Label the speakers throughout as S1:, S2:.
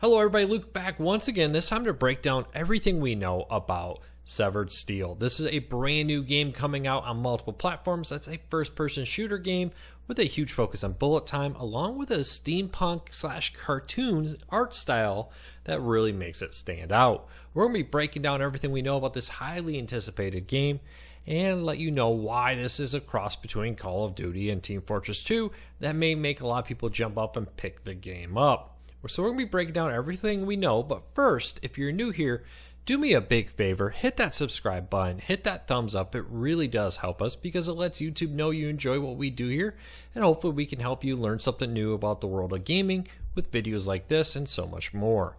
S1: Hello everybody, Luke back once again, this time to break down everything we know about Severed Steel. This is a brand new game coming out on multiple platforms. That's a first-person shooter game with a huge focus on bullet time, along with a steampunk / cartoons art style that really makes it stand out. We're going to be breaking down everything we know about this highly anticipated game and let you know why this is a cross between Call of Duty and Team Fortress 2 that may make a lot of people jump up and pick the game up. So we're going to be breaking down everything we know, but first, if you're new here, do me a big favor, hit that subscribe button, hit that thumbs up. It really does help us because it lets YouTube know you enjoy what we do here, and hopefully we can help you learn something new about the world of gaming with videos like this and so much more.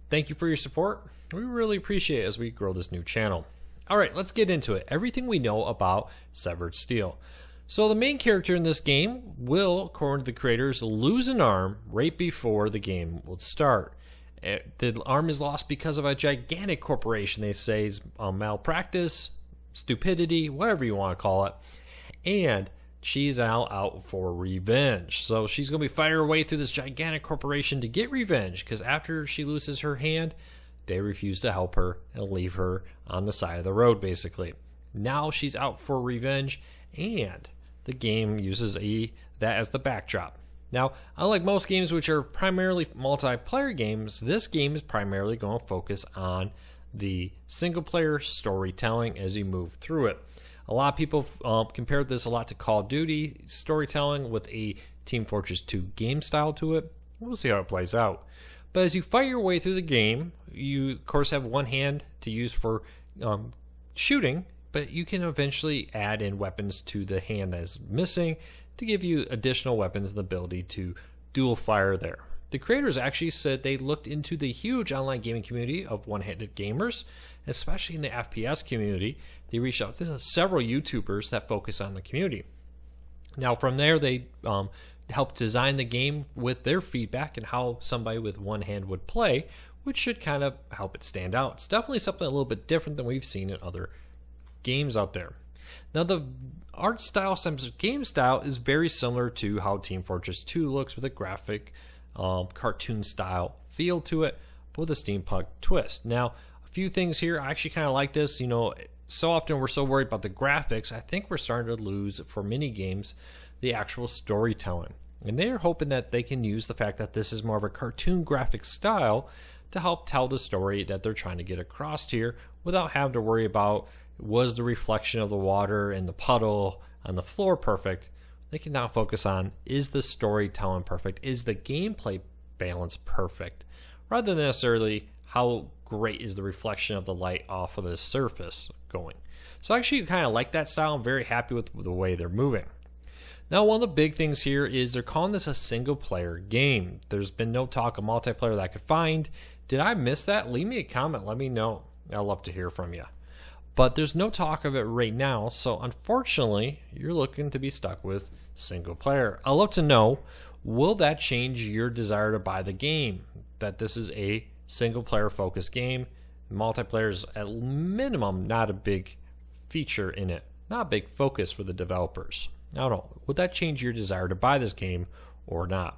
S1: Thank you for your support. We really appreciate it as we grow this new channel. Alright, let's get into it. Everything we know about Severed Steel. So the main character in this game will, according to the creators, lose an arm right before the game will start. The arm is lost because of a gigantic corporation, they say, is malpractice, stupidity, whatever you want to call it. And she's out for revenge. So she's going to be fighting her way through this gigantic corporation to get revenge, because after she loses her hand, they refuse to help her and leave her on the side of the road, basically. Now she's out for revenge, and the game uses that as the backdrop. Now, unlike most games which are primarily multiplayer games, this game is primarily going to focus on the single-player storytelling as you move through it. A lot of people compare this a lot to Call of Duty storytelling with a Team Fortress 2 game style to it. We'll see how it plays out. But as you fight your way through the game, you, of course, have one hand to use for shooting, but you can eventually add in weapons to the hand that's missing to give you additional weapons and the ability to dual fire there. The creators actually said they looked into the huge online gaming community of one-handed gamers, especially in the FPS community. They reached out to several YouTubers that focus on the community. Now from there, they helped design the game with their feedback and how somebody with one hand would play, which should kind of help it stand out. It's definitely something a little bit different than we've seen in other games out there. Now the art style, game style, is very similar to how Team Fortress 2 looks, with a graphic cartoon style feel to it, but with a steampunk twist. Now a few things here, I actually kind of like this. You know, so often we're so worried about the graphics, I think we're starting to lose, for many games, the actual storytelling. And they're hoping that they can use the fact that this is more of a cartoon graphic style to help tell the story that they're trying to get across here without having to worry about, was the reflection of the water and the puddle on the floor perfect. They can now focus on, is the storytelling perfect? Is the gameplay balance perfect? Rather than necessarily how great is the reflection of the light off of the surface going. So I actually kind of like that style. I'm very happy with the way they're moving. Now, one of the big things here is they're calling this a single-player game. There's been no talk of multiplayer that I could find. Did I miss that? Leave me a comment. Let me know. I'd love to hear from you. But there's no talk of it right now, so unfortunately, you're looking to be stuck with single-player. I'd love to know, will that change your desire to buy the game? That this is a single-player focused game. Multiplayer is, at minimum, not a big feature in it. Not a big focus for the developers. I don't know. Would that change your desire to buy this game or not?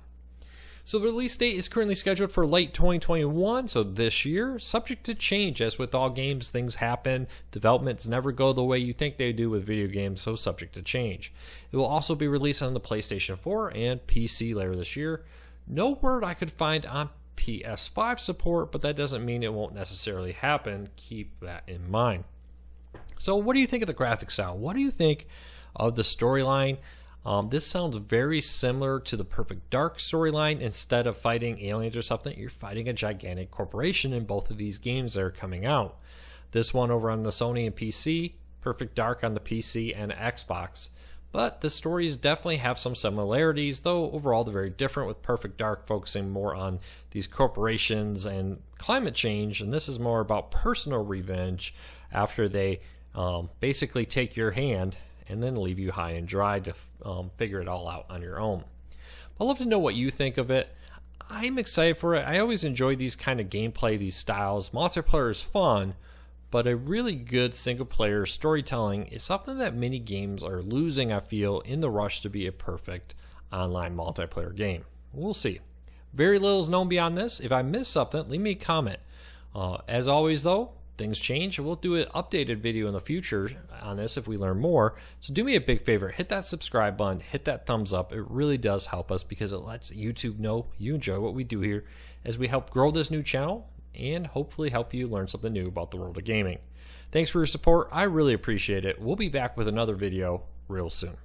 S1: So the release date is currently scheduled for late 2021, so this year, subject to change. As with all games, things happen. Developments never go the way you think they do with video games, so subject to change. It will also be released on the PlayStation 4 and PC later this year. No word I could find on PS5 support, but that doesn't mean it won't necessarily happen. Keep that in mind. So what do you think of the graphic style? What do you think of the storyline? This sounds very similar to the Perfect Dark storyline. Instead of fighting aliens or something, you're fighting a gigantic corporation in both of these games that are coming out. This one over on the Sony and PC, Perfect Dark on the PC and Xbox. But the stories definitely have some similarities, though overall they're very different, with Perfect Dark focusing more on these corporations and climate change, and this is more about personal revenge after they basically take your hand and then leave you high and dry to figure it all out on your own. I'd love to know what you think of it. I'm excited for it. I always enjoy these kind of gameplay, these styles. Multiplayer is fun, but a really good single-player storytelling is something that many games are losing, I feel, in the rush to be a perfect online multiplayer game. We'll see. Very little is known beyond this. If I missed something, leave me a comment. As always, though, things change. We'll do an updated video in the future on this if we learn more. So do me a big favor, hit that subscribe button, hit that thumbs up. It really does help us because it lets YouTube know you enjoy what we do here as we help grow this new channel and hopefully help you learn something new about the world of gaming. Thanks for your support. I really appreciate it. We'll be back with another video real soon.